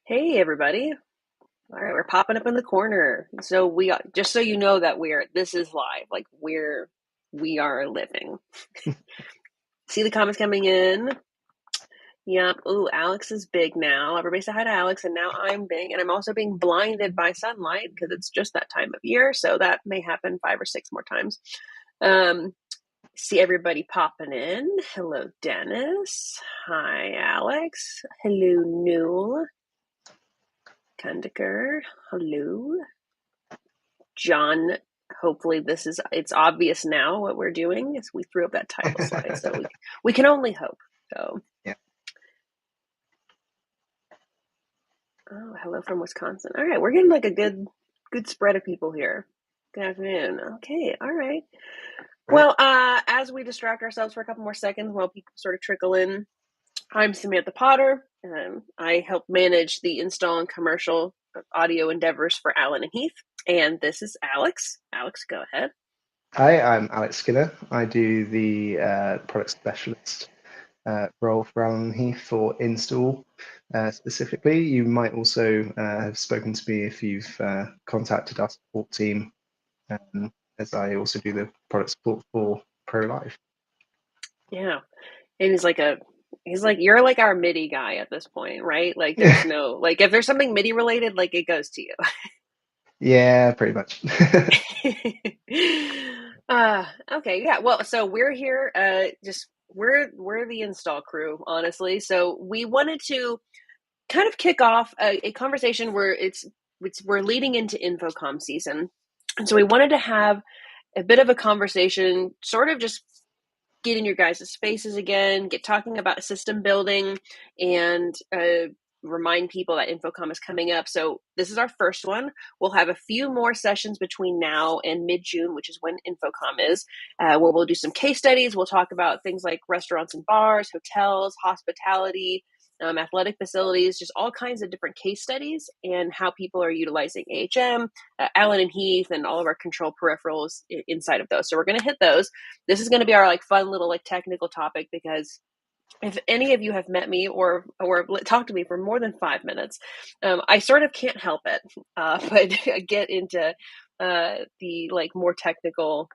Hey everybody. All right, we're popping up in the corner. So just so you know that this is live. We are living. See the comments coming in? Yep. Ooh, Alex is big now. Everybody say hi to Alex, and now I'm big, and I'm also being blinded by sunlight because it's just that time of year, so that may happen 5 or 6 more times. Um, See everybody popping in. Hello, Dennis. Hi, Alex. Hello, Newell. Kandaker. Hello. John, hopefully it's obvious now what we're doing is we threw up that title slide. So we can only hope. So Yeah. oh, hello from Wisconsin. All right, we're getting like a good spread of people here. Good afternoon. Okay, all right. Right. Well, as we distract ourselves for a couple more seconds while people sort of trickle in, I'm Samantha Potter. I help manage the install and commercial audio endeavors for Alan and Heath. And this is Alex. Alex, go ahead. Hi, I'm Alex Skinner. I do the product specialist role for Alan Heath for install specifically. You might also have spoken to me if you've contacted our support team, as I also do the product support for Pro Live. Yeah. And he's like you're like our MIDI guy at this point, right? Like there's no like if there's something MIDI related, like it goes to you. Yeah, pretty much. Okay, yeah. Well, so we're here, just we're the install crew, honestly. So we wanted to kind of kick off a conversation where we're leading into InfoComm season. And so we wanted to have a bit of a conversation, sort of just get in your guys' spaces again, get talking about system building, and remind people that InfoComm is coming up. So this is our first one. We'll have a few more sessions between now and mid-June, which is when InfoComm is, where we'll do some case studies. We'll talk about things like restaurants and bars, hotels, hospitality, athletic facilities, just all kinds of different case studies and how people are utilizing AHM, Allen and Heath, and all of our control peripherals inside of those. So we're going to hit those. This is going to be our like fun little like technical topic because if any of you have met me or talked to me for more than 5 minutes, I sort of can't help it, but I get into the like more technical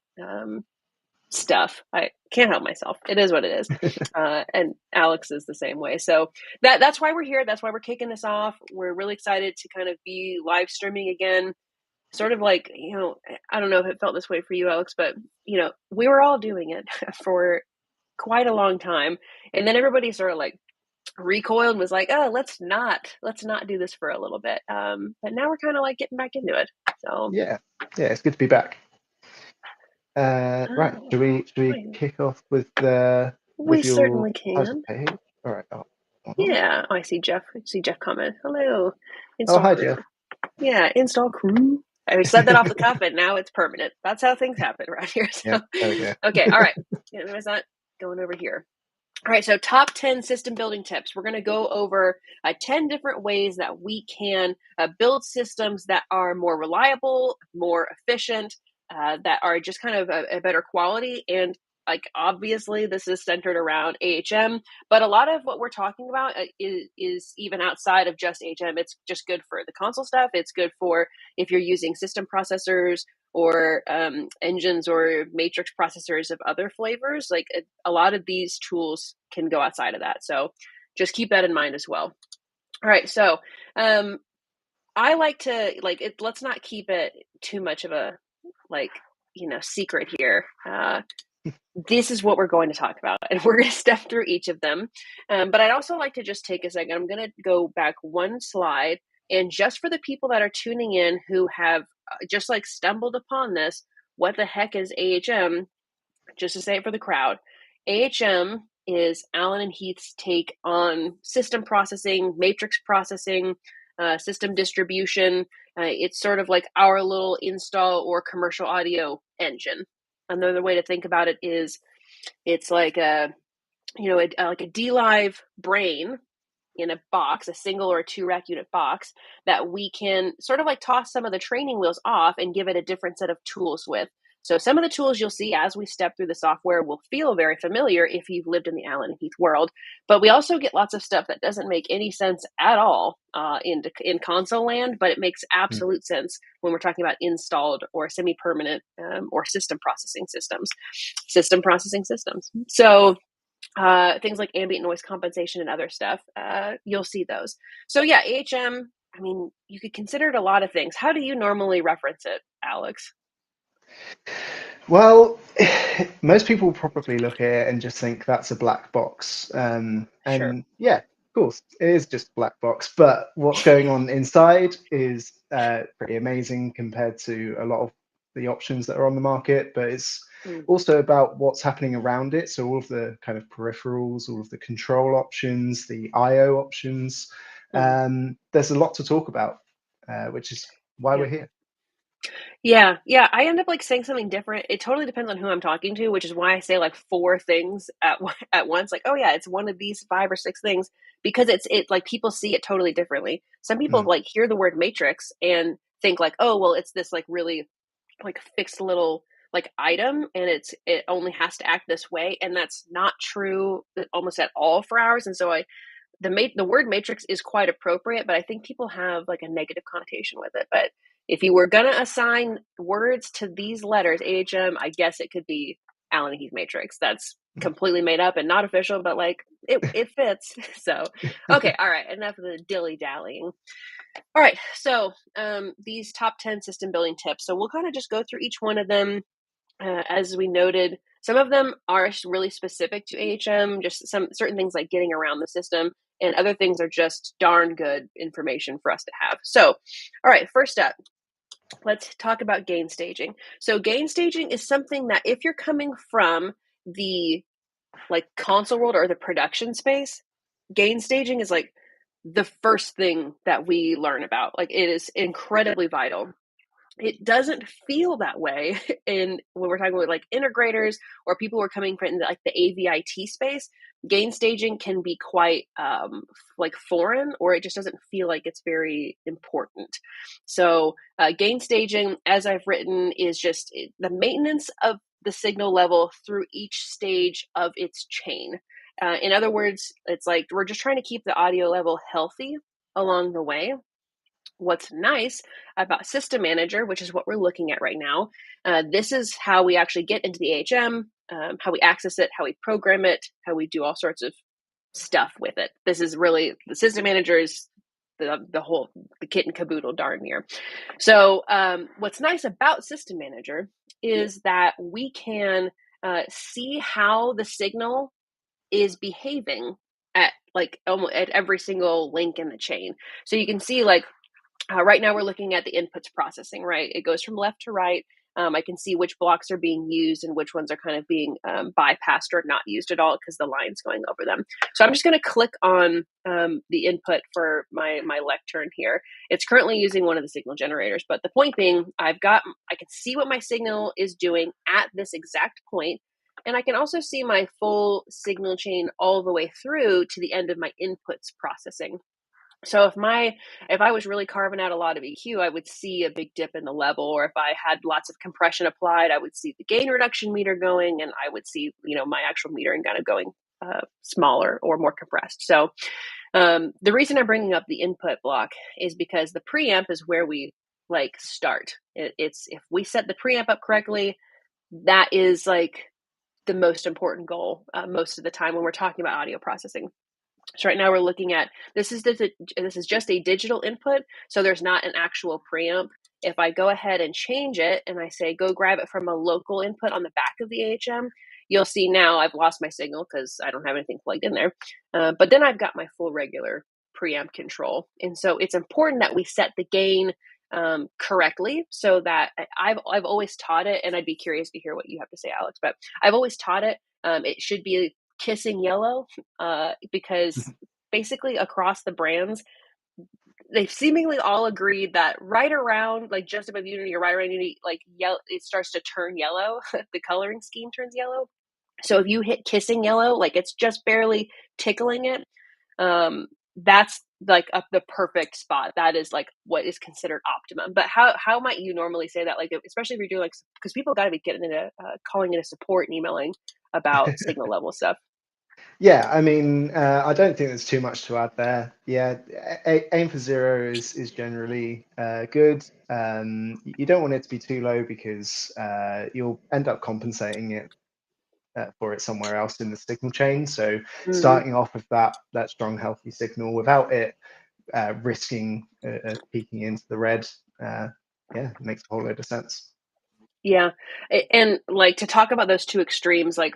stuff. I can't help myself. It is what it is. And Alex is the same way. So that's why we're here. That's why we're kicking this off. We're really excited to kind of be live streaming again. Sort of like, I don't know if it felt this way for you, Alex, but we were all doing it for quite a long time. And then everybody sort of like recoiled and was like, oh, let's not do this for a little bit. But now we're kind of like getting back into it. So Yeah, yeah, it's good to be back. Right, should we fine. kick off with We your certainly title can. page? All right. Yeah. Oh, I see Jeff. I see Jeff comment. Hello, Oh, install hi, crew. Jeff. Yeah, install crew. I said that off the cuff, and now it's permanent. That's how things happen around here. Yeah, So, there we go. okay, all right. It's not going over here. All right, so top 10 system building tips. We're going to go over 10 different ways that we can build systems that are more reliable, more efficient, that are just kind of a better quality. And like obviously, this is centered around AHM, but a lot of what we're talking about is even outside of just AHM. It's just good for the console stuff. It's good for if you're using system processors or engines or matrix processors of other flavors. Like a lot of these tools can go outside of that. So just keep that in mind as well. All right. So I like to like it. Let's not keep it too much of a like, secret here. This is what we're going to talk about, and we're going to step through each of them. But I'd also like to just take a second. I'm going to go back one slide, and just for the people that are tuning in who have just like stumbled upon this, what the heck is AHM? Just to say it for the crowd, AHM is Allen and Heath's take on system processing, matrix processing, system distribution. It's sort of like our little install or commercial audio engine. Another way to think about it is it's like like a DLive brain in a box, a single or a 2 rack unit box that we can sort of like toss some of the training wheels off and give it a different set of tools with. So some of the tools you'll see as we step through the software will feel very familiar if you've lived in the Allen and Heath world, but we also get lots of stuff that doesn't make any sense at all in console land, but it makes Mm. absolute sense when we're talking about installed or semi-permanent or system processing systems. So things like ambient noise compensation and other stuff, you'll see those. So yeah, AHM, I mean, you could consider it a lot of things. How do you normally reference it, Alex? Well, most people probably look at it and just think that's a black box. Sure. And yeah, of course, it is just a black box. But what's going on inside is pretty amazing compared to a lot of the options that are on the market. But it's Mm, also about what's happening around it. So all of the kind of peripherals, all of the control options, the I/O options. mhm. There's a lot to talk about, which is why Yeah. we're here. Yeah. I end up like saying something different. It totally depends on who I'm talking to, which is why I say like four things at once. Like, oh yeah, it's one of these five or six things because it like people see it totally differently. Some people Mm. like hear the word matrix and think like, oh well, it's this like really like fixed little like item and it only has to act this way, and that's not true almost at all for ours. And so the word matrix is quite appropriate, but I think people have like a negative connotation with it. But if you were gonna assign words to these letters, AHM, I guess it could be Allen and Heath matrix. That's completely made up and not official, but like it fits. So okay, all right, enough of the dilly dallying. All right, so these top 10 system building tips. So we'll kind of just go through each one of them. As we noted, some of them are really specific to AHM, just some certain things like getting around the system, and other things are just darn good information for us to have. So, all right, first up, let's talk about gain staging. So, gain staging is something that if you're coming from the like console world or the production space, gain staging is like the first thing that we learn about. Like it is incredibly vital. It doesn't feel that way in when we're talking with like integrators or people who are coming from like the AVIT space. Gain staging can be quite like foreign, or it just doesn't feel like it's very important. So gain staging, as I've written, is just the maintenance of the signal level through each stage of its chain. In other words, it's like we're just trying to keep the audio level healthy along the way. What's nice about System Manager, which is what we're looking at right now, this is how we actually get into the AHM, how we access it, how we program it, how we do all sorts of stuff with it. This is really the System Manager is the whole the kit and caboodle darn near. So what's nice about System Manager is that we can see how the signal is behaving at like almost at every single link in the chain. So you can see like right now, we're looking at the inputs processing, right? It goes from left to right. I can see which blocks are being used and which ones are kind of being bypassed or not used at all because the line's going over them. So I'm just going to click on the input for my lectern here. It's currently using one of the signal generators, but the point being, I can see what my signal is doing at this exact point, and I can also see my full signal chain all the way through to the end of my inputs processing. So if I was really carving out a lot of EQ, I would see a big dip in the level, or if I had lots of compression applied, I would see the gain reduction meter going, and I would see my actual metering kind of going smaller or more compressed. So the reason I'm bringing up the input block is because the preamp is where we like start. It's if we set the preamp up correctly, that is like the most important goal most of the time when we're talking about audio processing. So right now we're looking at this is just a digital input, so there's not an actual preamp. If I go ahead and change it and I say go grab it from a local input on the back of the AHM, you'll see now I've lost my signal because I don't have anything plugged in there. But then I've got my full regular preamp control, and so it's important that we set the gain correctly so that I've always taught it, and I'd be curious to hear what you have to say, Alex. But I've always taught it. It should be kissing yellow because basically across the brands, they've seemingly all agreed that right around like just above Unity or right around Unity, like yellow, it starts to turn yellow. The coloring scheme turns yellow. So if you hit kissing yellow, like it's just barely tickling it, that's like the perfect spot. That is like what is considered optimum. But how might you normally say that? Like, especially if you're doing like, because people got to be getting into calling into support and emailing about signal level stuff. Yeah, I mean, I don't think there's too much to add there. Yeah, aim for zero is generally good. You don't want it to be too low because you'll end up compensating it for it somewhere else in the signal chain. So Mm-hmm. starting off with that strong, healthy signal without it risking peeking into the red, yeah, makes a whole load of sense. Yeah, and like to talk about those two extremes, like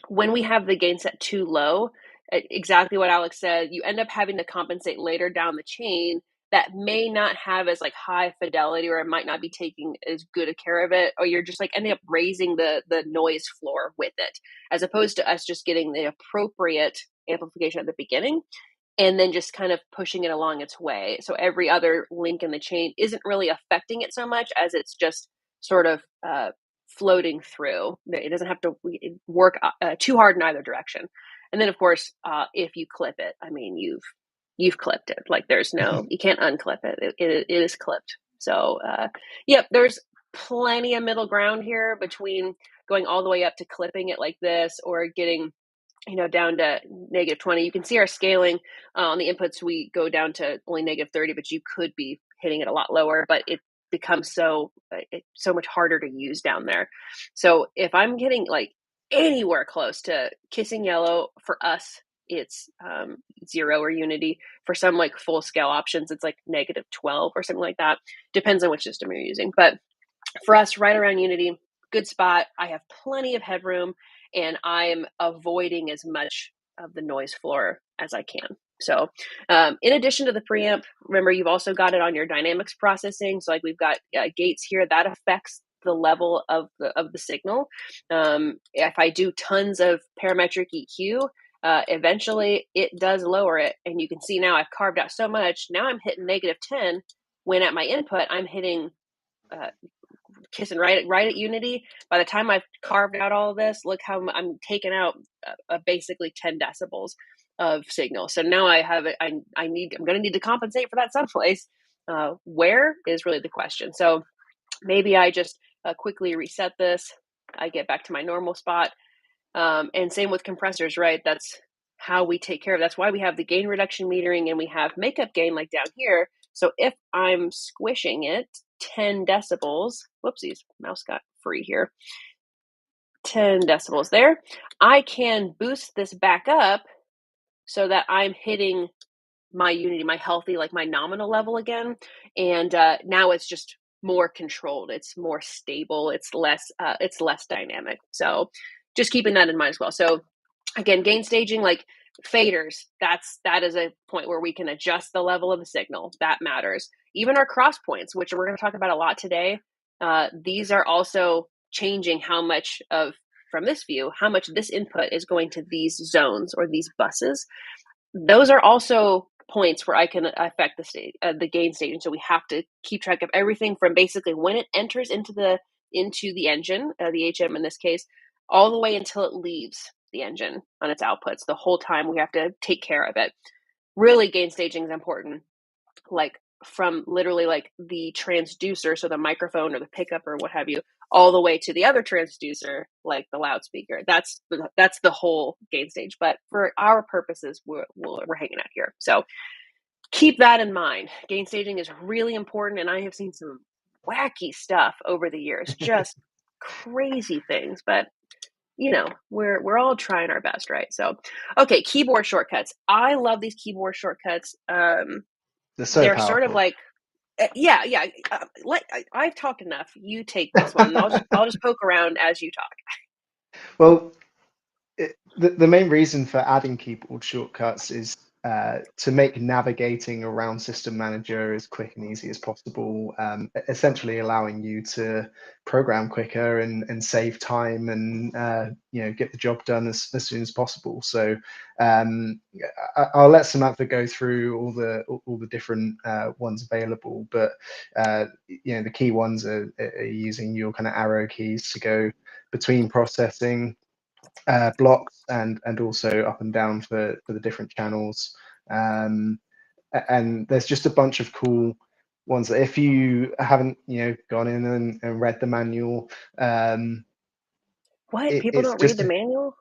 when we have the gain set too low, exactly what Alex said, you end up having to compensate later down the chain that may not have as like high fidelity, or it might not be taking as good a care of it, or you're just like ending up raising the noise floor with it, as opposed to us just getting the appropriate amplification at the beginning and then just kind of pushing it along its way. So every other link in the chain isn't really affecting it so much as it's just sort of floating through. It doesn't have to work too hard in either direction. And then, of course, if you clip it, I mean, you've clipped it. Like there's no, you can't unclip it. It is clipped. So, yep, there's plenty of middle ground here between going all the way up to clipping it like this or getting down to -20. You can see our scaling on the inputs. We go down to only -30, but you could be hitting it a lot lower, but it becomes so much harder to use down there. So if I'm getting like anywhere close to kissing yellow, for us, it's zero or unity. For some like full scale options, it's like -12 or something like that. Depends on which system you're using. But for us, right around Unity, good spot. I have plenty of headroom, and I'm avoiding as much of the noise floor as I can. So, in addition to the preamp, remember you've also got it on your dynamics processing. So, like we've got gates here that affects the level of the signal. If I do tons of parametric EQ, eventually it does lower it, and you can see now I've carved out so much. Now I'm hitting -10 when at my input I'm hitting kissing right at Unity. By the time I've carved out all of this, look how I'm taking out basically 10 decibels of signal. So now I have it. I'm going to need to compensate for that someplace. Where is really the question. So maybe I just quickly reset this. I get back to my normal spot. And same with compressors, right? That's how we take care of. That's why we have the gain reduction metering and we have makeup gain like down here. So if I'm squishing it 10 decibels, whoopsies, mouse got free here, 10 decibels there, I can boost this back up so that I'm hitting my unity, my healthy, like my nominal level again. And now it's just more controlled. It's more stable. It's less dynamic. So just keeping that in mind as well. So again, gain staging, like faders, that is a point where we can adjust the level of the signal. That matters. Even our cross points, which we're going to talk about a lot today, these are also changing how much of from this view, how much this input is going to these zones or these buses. Those are also points where I can affect the gain stage. So we have to keep track of everything from basically when it enters into the engine, the AHM in this case, all the way until it leaves the engine on its outputs. The whole time we have to take care of it. Really, gain staging is important. Like from literally like the transducer, so the microphone or the pickup or what have you, all the way to the other transducer, like the loudspeaker. That's the whole gain stage. But for our purposes, we're hanging out here. So keep that in mind. Gain staging is really important, and I have seen some wacky stuff over the years, just crazy things. But we're all trying our best, right? So, okay, keyboard shortcuts. I love these keyboard shortcuts. They're so They're sort of powerful. like yeah. I've talked enough. You take this one, and I'll just poke around as you talk. Well, the main reason for adding keyboard shortcuts is to make navigating around System Manager as quick and easy as possible, essentially allowing you to program quicker and save time and get the job done as soon as possible. So I'll let Samantha go through all the different ones available, but the key ones are using your kind of arrow keys to go between processing blocks and also up and down for the different channels. And there's just a bunch of cool ones that if you haven't, gone in and read the manual, What? People it's don't read just the manual?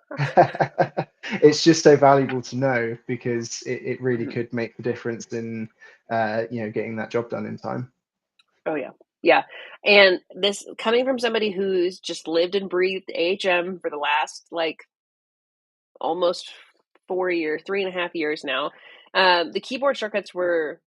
it's just so valuable to know because it really could make the difference in getting that job done in time. Oh yeah. Yeah. And this coming from somebody who's just lived and breathed AHM for the last like almost 4 years, 3.5 years now. The keyboard shortcuts were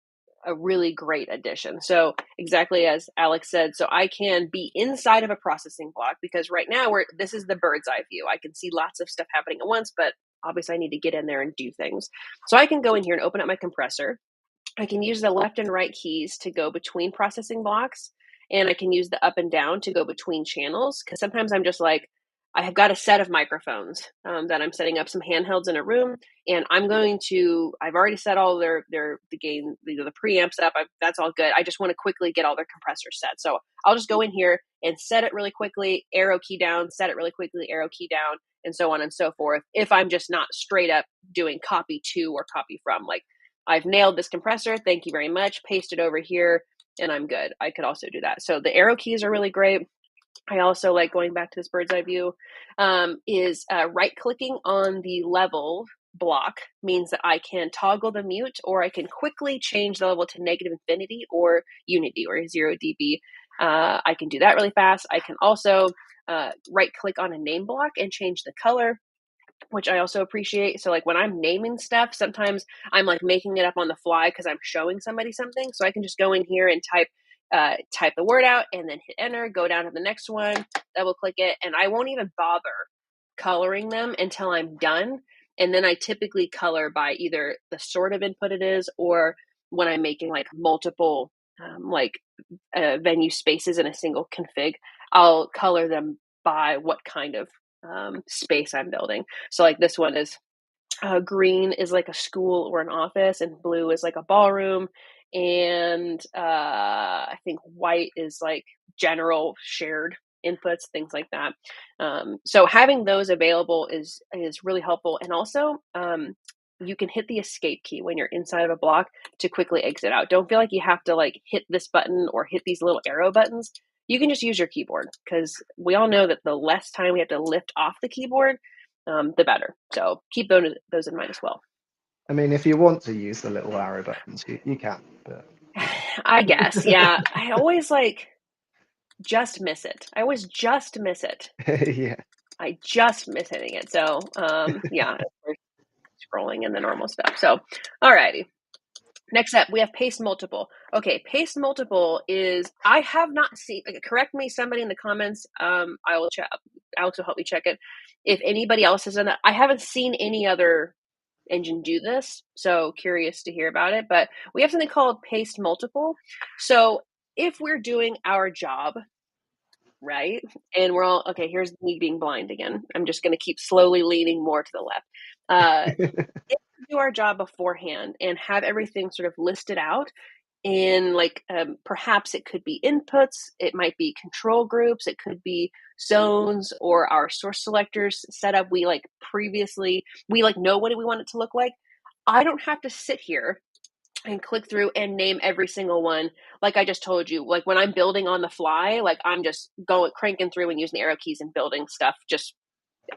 a really great addition. So exactly as Alex said, so I can be inside of a processing block because right now this is the bird's eye view. I can see lots of stuff happening at once, but obviously I need to get in there and do things. So I can go in here and open up my compressor. I can use the left and right keys to go between processing blocks, and I can use the up and down to go between channels because sometimes I'm just like, I have got a set of microphones that I'm setting up some handhelds in a room, and I've already set all the gain, the preamps up. That's all good. I just want to quickly get all their compressors set. So I'll just go in here and set it really quickly, arrow key down, set it really quickly, arrow key down, and so on and so forth. If I'm just not straight up doing copy to or copy from, like, I've nailed this compressor. Thank you very much. Paste it over here and I'm good. I could also do that. So the arrow keys are really great. I also like going back to this bird's eye view is right clicking on the level block means that I can toggle the mute or I can quickly change the level to negative infinity or unity or 0 dB. I can do that really fast. I can also right click on a name block and change the color, which I also appreciate. So like when I'm naming stuff, sometimes I'm like making it up on the fly because I'm showing somebody something. So I can just go in here and type the word out and then hit enter, go down to the next one, double click it, and I won't even bother coloring them until I'm done. And then I typically color by either the sort of input it is or when I'm making like multiple venue spaces in a single config, I'll color them by what kind of space I'm building. So like this one is green is like a school or an office, and blue is like a ballroom, and I think white is like general shared inputs, things like that. So having those available is really helpful, and also you can hit the escape key when you're inside of a block to quickly exit out. Don't feel like you have to like hit this button or hit these little arrow buttons. You can just use your keyboard because we all know that the less time we have to lift off the keyboard, the better. So keep those in mind as well. I mean, if you want to use the little arrow buttons, you can, but I guess, yeah. I always just miss it. I always just miss it. yeah. I just miss hitting it. So yeah, we're scrolling in the normal stuff. So alrighty. Next up, we have paste multiple. Okay, paste multiple is I have not seen. Correct me, somebody in the comments. I will check. Alex will help me check it. If anybody else has done that, I haven't seen any other engine do this, so curious to hear about it. But we have something called paste multiple. So if we're doing our job right, and we're all okay, here's me being blind again. I'm just going to keep slowly leaning more to the left. If we do our job beforehand and have everything sort of listed out in like perhaps it could be inputs, it might be control groups, it could be zones or our source selectors set up. We like know what we want it to look like. I don't have to sit here and click through and name every single one. Like I just told you, like when I'm building on the fly, like I'm just going cranking through and using the arrow keys and building stuff just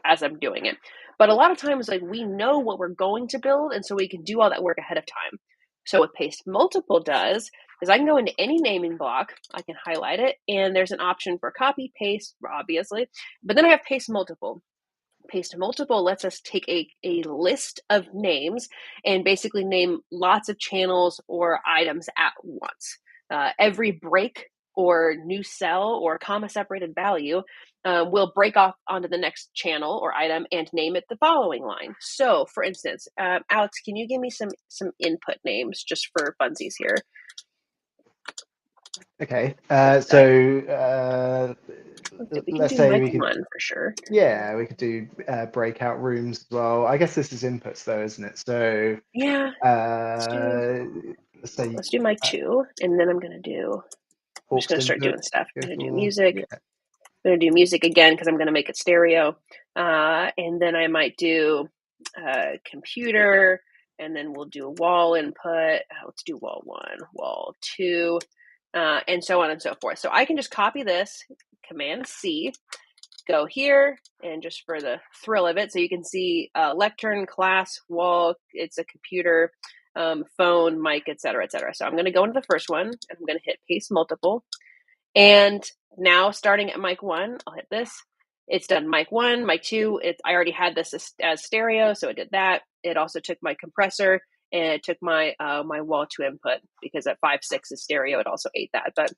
as I'm doing it. But a lot of times, like we know what we're going to build, and so we can do all that work ahead of time. So what paste multiple does is I can go into any naming block, I can highlight it, and there's an option for copy, paste, obviously, but then I have paste multiple. Paste multiple lets us take a list of names and basically name lots of channels or items at once. Every break or new cell or comma separated value will break off onto the next channel or item and name it the following line. So, for instance, Alex, can you give me some input names just for funsies here? Okay. We can Let's do say mic we could, one for sure. yeah, we could do breakout rooms as well. I guess this is inputs though, isn't it? So Yeah, let's do uh, let's say mic two, and then I'm just aux gonna start input doing stuff. I'm go gonna do for, music. yeah. I'm gonna do music again because I'm gonna make it stereo, and then I might do computer, and then we'll do a wall input. Let's do wall 1, wall 2, and so on and so forth. So I can just copy this, Command C, go here, and just for the thrill of it, so you can see lectern, class, wall, it's a computer, phone, mic, etc., etc. So I'm going to go into the first one, and I'm going to hit paste multiple. And now starting at mic 1, I'll hit this. It's done mic 1, mic 2. I already had this as stereo, so it did that. It also took my compressor, and it took my my wall 2 input, because at 5.6 is stereo. It also ate that. But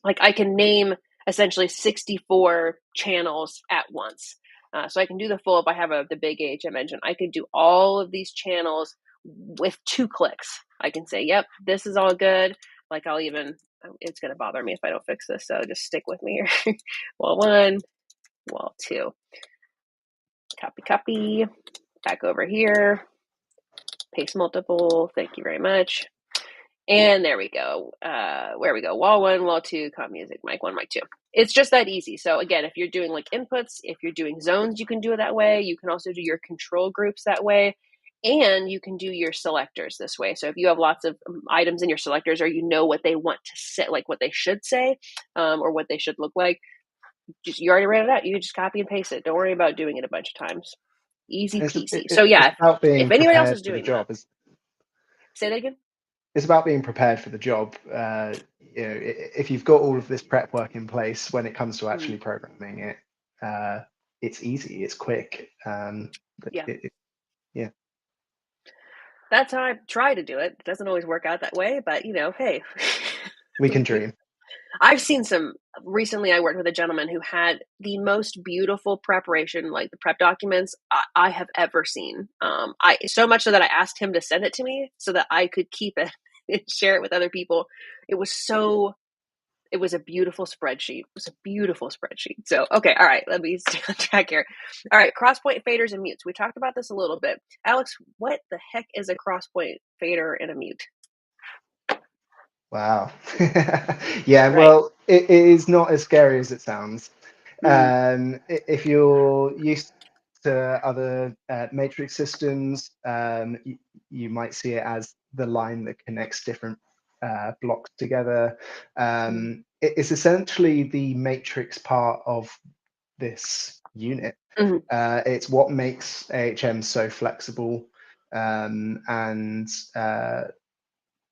like, I can name essentially 64 channels at once. So I can do the full, if I have the big AHM engine, I could do all of these channels with 2 clicks. I can say, yep, this is all good. Like, it's going to bother me if I don't fix this, so just stick with me here. Wall 1, wall 2. Copy, back over here, paste multiple, thank you very much. And there we go. Where we go, wall 1, wall 2, comp music, mic 1, mic 2. It's just that easy. So again, if you're doing like inputs, if you're doing zones, you can do it that way. You can also do your control groups that way. And you can do your selectors this way. So if you have lots of items in your selectors, or you know what they want to say, like what they should say, or what they should look like, you already read it out. You just copy and paste it. Don't worry about doing it a bunch of times. Easy peasy. So It's yeah, about if being anybody else prepared is for the doing that, job. say that again. It's about being prepared for the job. If you've got all of this prep work in place, when it comes to Mm, actually programming it, it's easy, it's quick. yeah. Yeah, That's how I try to do it. It doesn't always work out that way, but hey. we can dream. I've seen some recently. I worked with a gentleman who had the most beautiful preparation, like the prep documents I have ever seen. I so much so that I asked him to send it to me so that I could keep it and share it with other people. It was a beautiful spreadsheet. It was a beautiful spreadsheet. So, okay, all right, let me stay on track here. All right, crosspoint faders and mutes. We talked about this a little bit. Alex, what the heck is a crosspoint fader and a mute? Wow. Yeah, Right. well, it is not as scary as it sounds. Mm, If you're used to other matrix systems, you might see it as the line that connects different blocks together. mm, It's essentially the matrix part of this unit. mm, It's what makes AHM so flexible, and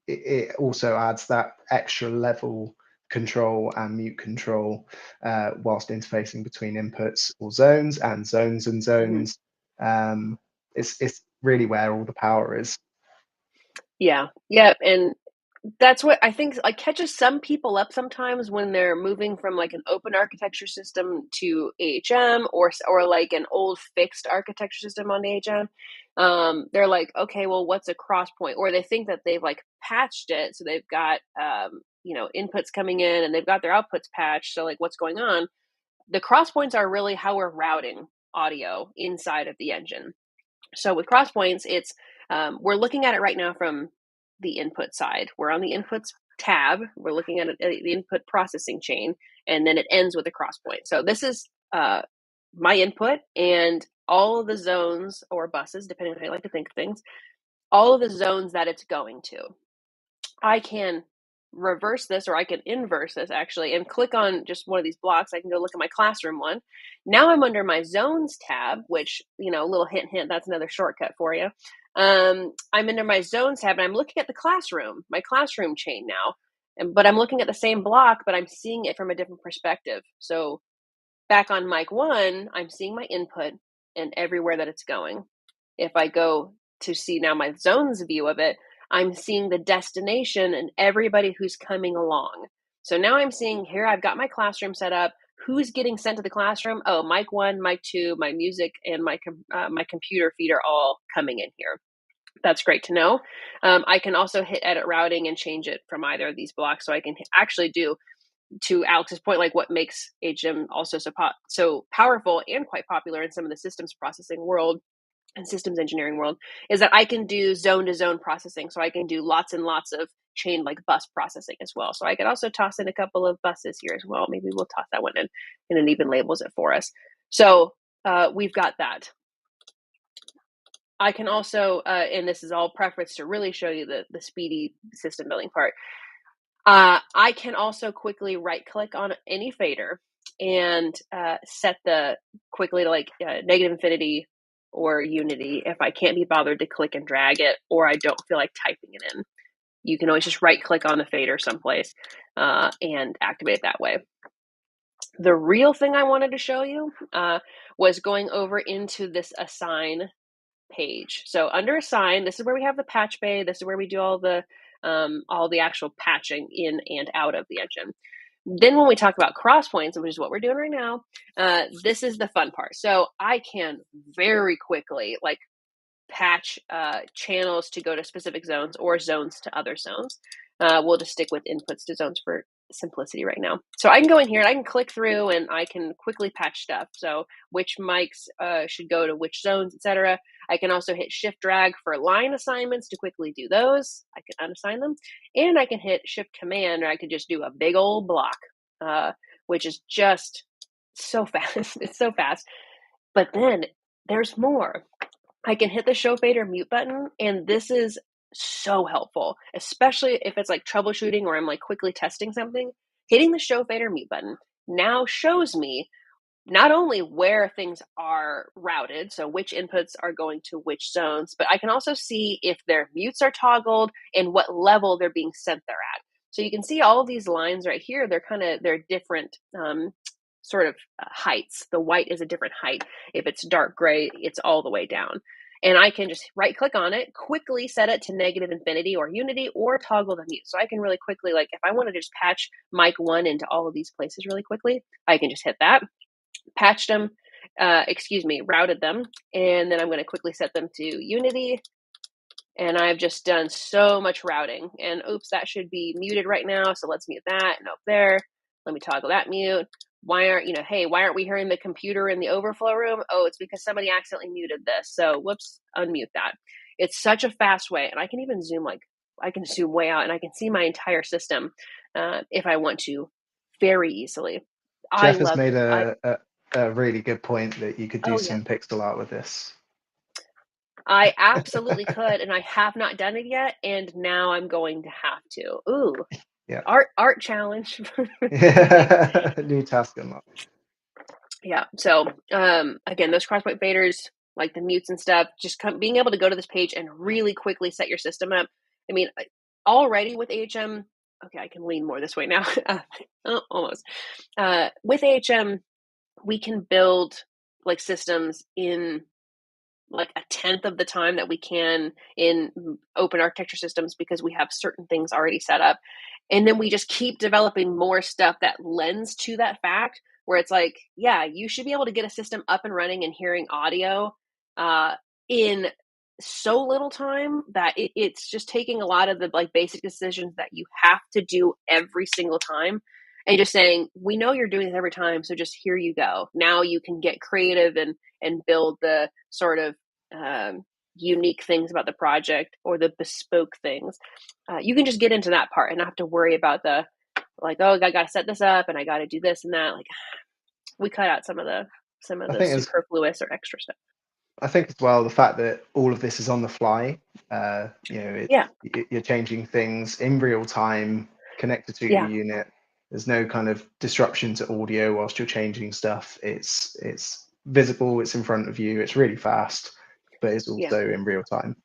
it also adds that extra level control and mute control whilst interfacing between inputs or zones and zones and mm. zones. Um, it's really where all the power is. Yeah. Yeah. And that's what I think like catches some people up sometimes when they're moving from like an open architecture system to AHM, or like an old fixed architecture system on AHM. They're like, okay, well, what's a cross point? Or they think that they've like patched it, so they've got inputs coming in and they've got their outputs patched. So like, what's going on? The cross points are really how we're routing audio inside of the engine. So with crosspoints, it's we're looking at it right now from the input side. We're on the inputs tab. We're looking at the input processing chain, and then it ends with a crosspoint. So this is my input, and all of the zones or buses, depending on how you like to think of things, all of the zones that it's going to. I can reverse this, or I can inverse this actually, and click on just one of these blocks. I can go look at my classroom one. Now I'm under my zones tab, which, little hint, that's another shortcut for you. I'm under my zones tab, and I'm looking at my classroom chain now. But I'm looking at the same block, but I'm seeing it from a different perspective. So back on mic 1, I'm seeing my input and everywhere that it's going. If I go to see now my zones view of it, I'm seeing the destination and everybody who's coming along. So now I'm seeing here, I've got my classroom set up. Who's getting sent to the classroom? Oh, mic 1, mic 2, my music, and my computer feed are all coming in here. That's great to know. I can also hit edit routing and change it from either of these blocks. So I can actually do, to Alex's point, like what makes AHM also so powerful and quite popular in some of the systems processing world and systems engineering world, is that I can do zone to zone processing. So I can do lots and lots of chain like bus processing as well. So I could also toss in a couple of buses here as well. Maybe we'll toss that one in and it even labels it for us. So we've got that. I can also, and this is all preference to really show you the speedy system building part. I can also quickly right click on any fader and set the quickly to like negative infinity or unity if I can't be bothered to click and drag it, or I don't feel like typing it in. You can always just right click on the fader someplace and activate it that way. The real thing I wanted to show you was going over into this assign page. So under assign, this is where we have the patch bay. This is where we do all the actual patching in and out of the engine. Then when we talk about cross points, which is what we're doing right now, this is the fun part. So I can very quickly like patch channels to go to specific zones or zones to other zones. We'll just stick with inputs to zones for simplicity right now. So I can go in here and I can click through and I can quickly patch stuff. So which mics should go to which zones, etc. I can also hit shift drag for line assignments to quickly do those. I can unassign them. And I can hit shift command, or I could just do a big old block, which is just so fast. It's so fast. But then there's more. I can hit the show fader mute button, and this is so helpful, especially if it's like troubleshooting or I'm like quickly testing something. Hitting the show fader mute button now shows me not only where things are routed, so which inputs are going to which zones, but I can also see if their mutes are toggled and what level they're being sent there at. So you can see all of these lines right here. They're different sort of heights. The white is a different height. If it's dark gray, it's all the way down. And I can just right click on it, quickly set it to negative infinity or unity, or toggle the mute. So I can really quickly, like if I want to just patch mic 1 into all of these places really quickly, I can just hit that, patched them, routed them, and then I'm going to quickly set them to unity. And I've just done so much routing. And oops, that should be muted right now. So let's mute that. And up there, let me toggle that mute. Why aren't we hearing the computer in the overflow room? Oh, it's because somebody accidentally muted this. So whoops, unmute that. It's such a fast way. And I can even zoom way out and I can see my entire system if I want to very easily. I Jeff has love made it. a really good point that you could do Oh, yeah. some pixel art with this. I absolutely could, and I have not done it yet, and now I'm going to have to. Ooh, Yeah. art challenge. New task unlocked. Yeah. So again, those crosspoint faders, like the mutes and stuff, just being able to go to this page and really quickly set your system up. I mean, already with AHM, okay, I can lean more this way now. Almost. With AHM, we can build like systems in like a tenth of the time that we can in open architecture systems because we have certain things already set up. And then we just keep developing more stuff that lends to that fact where it's like, yeah, you should be able to get a system up and running and hearing audio in so little time that it's just taking a lot of the like basic decisions that you have to do every single time and just saying, we know you're doing this every time, so just here you go. Now you can get creative and build the sort of unique things about the project or the bespoke things. You can just get into that part and not have to worry about the like, oh, I got to set this up and I got to do this and that. Like, we cut out some of the I think as superfluous or extra stuff. I think as well the fact that all of this is on the fly. Yeah. You're changing things in real time, connected to your Yeah. unit. There's no kind of disruption to audio whilst you're changing stuff. It's visible. It's in front of you. It's really fast, but it's Yeah. also in real time.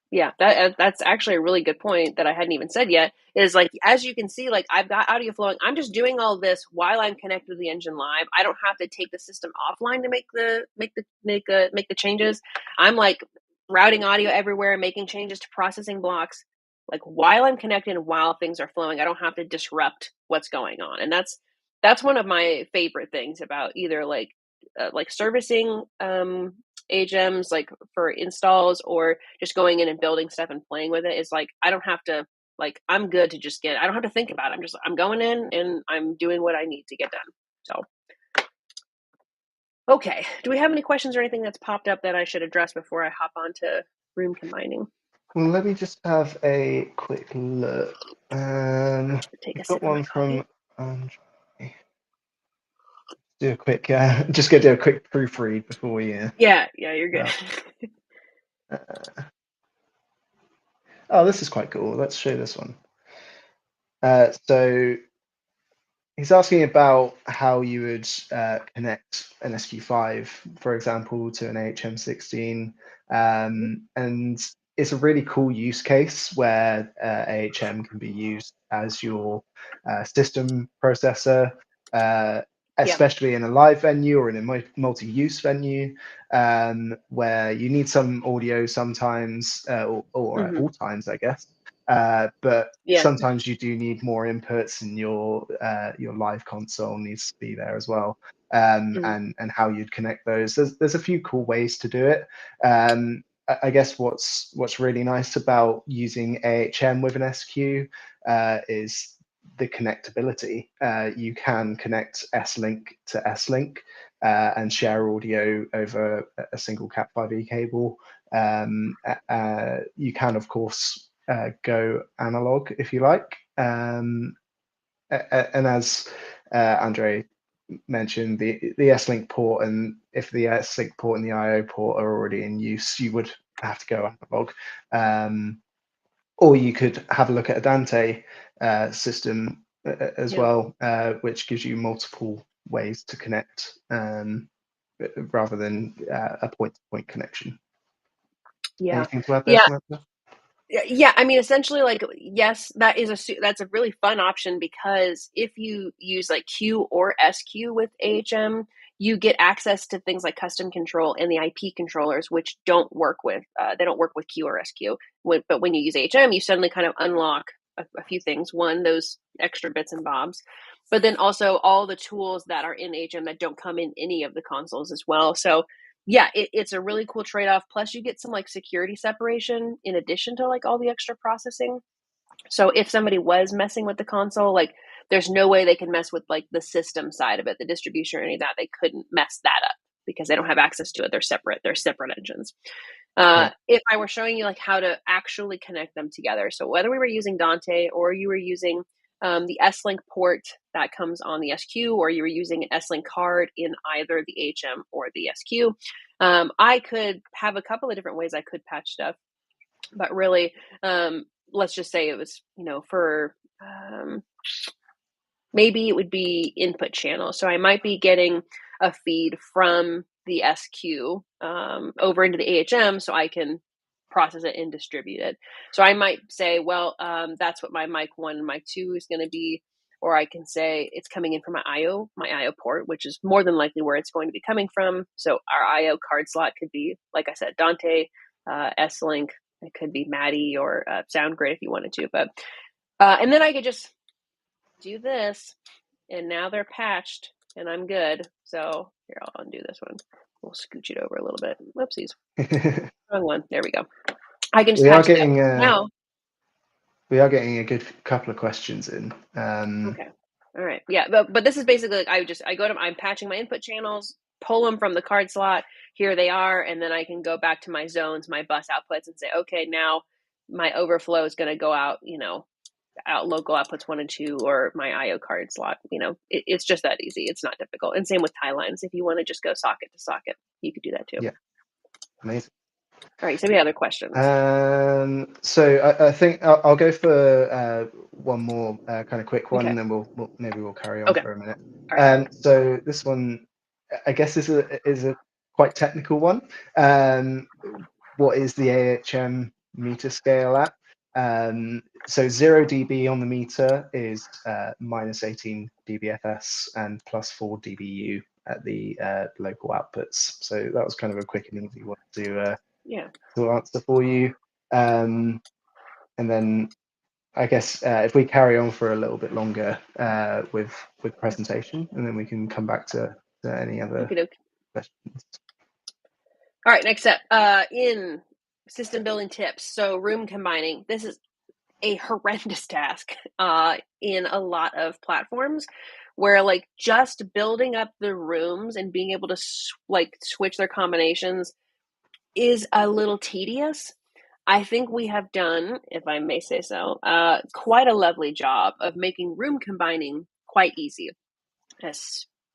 Yeah, that's actually a really good point that I hadn't even said yet. Is like, as you can see, like I've got audio flowing. I'm just doing all this while I'm connected to the engine live. I don't have to take the system offline to make the changes. I'm like routing audio everywhere, making changes to processing blocks, like while I'm connected and while things are flowing. I don't have to disrupt what's going on, and that's one of my favorite things about either like servicing AGEMs like for installs or just going in and building stuff and playing with it is like I don't have to I'm good to just I don't have to think about it. I'm going in and I'm doing what I need to get done. So okay. Do we have any questions or anything that's popped up that I should address before I hop on to room combining? Well, let me just have a quick look. Take a We've got sip of my one coffee. from Andre. Do a quick, just gonna do a quick proofread before we. Yeah, you're good. Oh, this is quite cool. Let's show this one. So he's asking about how you would connect an SQ5, for example, to an AHM16. And it's a really cool use case where AHM can be used as your system processor, uh, Yeah. especially in a live venue or in a multi-use venue, where you need some audio sometimes, or at Hmm. all times, I guess. But Yeah. sometimes you do need more inputs, and your live console needs to be there as well. Hmm. And how you'd connect those. There's a few cool ways to do it. I guess what's really nice about using AHM with an SQ is the connectability. You can connect S-Link to S-Link and share audio over a single Cat5e cable. You can, of course, go analog if you like. And as Andre mentioned, the S-Link port, and if the S-Link port and the I/O port are already in use, you would have to go analog. Or you could have a look at a Dante system as Yeah. well, which gives you multiple ways to connect rather than a point-to-point connection. Yeah. Anything to add there, Yeah. Samantha? Yeah, I mean, essentially, like, yes, that's a really fun option, because if you use like Q or SQ with AHM, you get access to things like custom control and the IP controllers, which they don't work with Q or SQ. But when you use AHM, you suddenly kind of unlock a few things. One, those extra bits and bobs, but then also all the tools that are in AHM that don't come in any of the consoles as well. So yeah, it's a really cool trade-off. Plus, you get some like security separation in addition to like all the extra processing. So if somebody was messing with the console, like, there's no way they can mess with like the system side of it, the distribution or any of that. They couldn't mess that up because they don't have access to it. They're separate. They're separate engines. Yeah. If I were showing you like how to actually connect them together, so whether we were using Dante or you were using the S-Link port that comes on the SQ, or you were using an S-Link card in either the HM or the SQ, I could have a couple of different ways I could patch stuff. But really, let's just say it was, for maybe it would be input channel. So I might be getting a feed from the SQ over into the AHM so I can process it and distribute it. So I might say, well, that's what my mic 1 and mic 2 is going to be. Or I can say it's coming in from my IO port, which is more than likely where it's going to be coming from. So our IO card slot could be, like I said, Dante, S-Link. It could be Maddie or SoundGrid if you wanted to. But and then I could just do this, and now they're patched, and I'm good. So here, I'll undo this one. We'll scooch it over a little bit. Whoopsies, wrong one. There we go. I can just we are patch it up getting now. we are getting a good couple of questions in. Okay. All right. Yeah, but this is basically like I'm patching my input channels, pull them from the card slot. Here they are, and then I can go back to my zones, my bus outputs, and say, okay, now my overflow is going to go out. Out local outputs 1 and 2, or my IO card slot. It's just that easy. It's not difficult. And same with tie lines. If you want to just go socket to socket, you could do that too. Yeah, amazing. All right. So we have other questions. So I think I'll go for one more kind of quick one, Okay. and then we'll carry on Okay. for a minute. All right. So this one, I guess, is a quite technical one. What is the AHM meter scale at? So 0 dB on the meter is minus 18 dBFS and plus 4 dBu at the local outputs. So that was kind of a quick and easy one Yeah. to answer for you. And then I guess if we carry on for a little bit longer with presentation, and then we can come back to any other Okay. questions. All right. Next up, in system building tips. So room combining. This is a horrendous task in a lot of platforms, where like just building up the rooms and being able to switch their combinations is a little tedious. I think we have done, if I may say so, quite a lovely job of making room combining quite easy.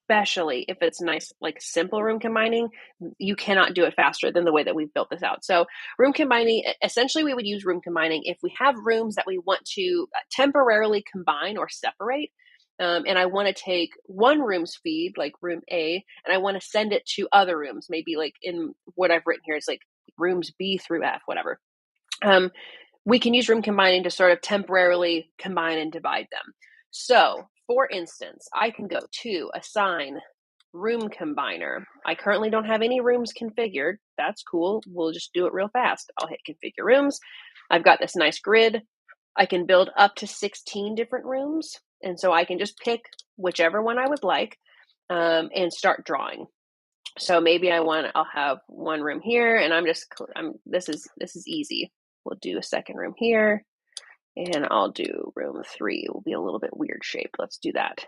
especially if it's nice, like simple room combining, you cannot do it faster than the way that we've built this out. So room combining, essentially we would use room combining if we have rooms that we want to temporarily combine or separate. And I want to take one room's feed, like room A, and I want to send it to other rooms, maybe like in what I've written here, it's like rooms B through F, whatever. We can use room combining to sort of temporarily combine and divide them. So, for instance, I can go to assign room combiner. I currently don't have any rooms configured. That's cool. We'll just do it real fast. I'll hit configure rooms. I've got this nice grid. I can build up to 16 different rooms. And so I can just pick whichever one I would like and start drawing. So maybe I'll have one room here, and this is easy. We'll do a second room here, and I'll do room 3. It will be a little bit weird shape. Let's do that.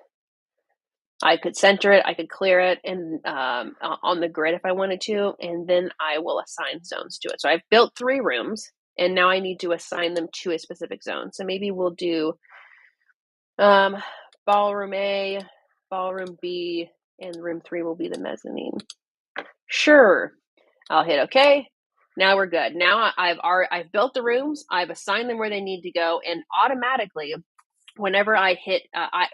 I could center it, I could clear it, and on the grid if I wanted to, and then I will assign zones to it. So I've built 3 rooms, and now I need to assign them to a specific zone. So maybe we'll do ballroom A, ballroom B, and room 3 will be the mezzanine. Sure. I'll hit OK. Now we're good. Now I've built the rooms, I've assigned them where they need to go, and automatically, whenever I hit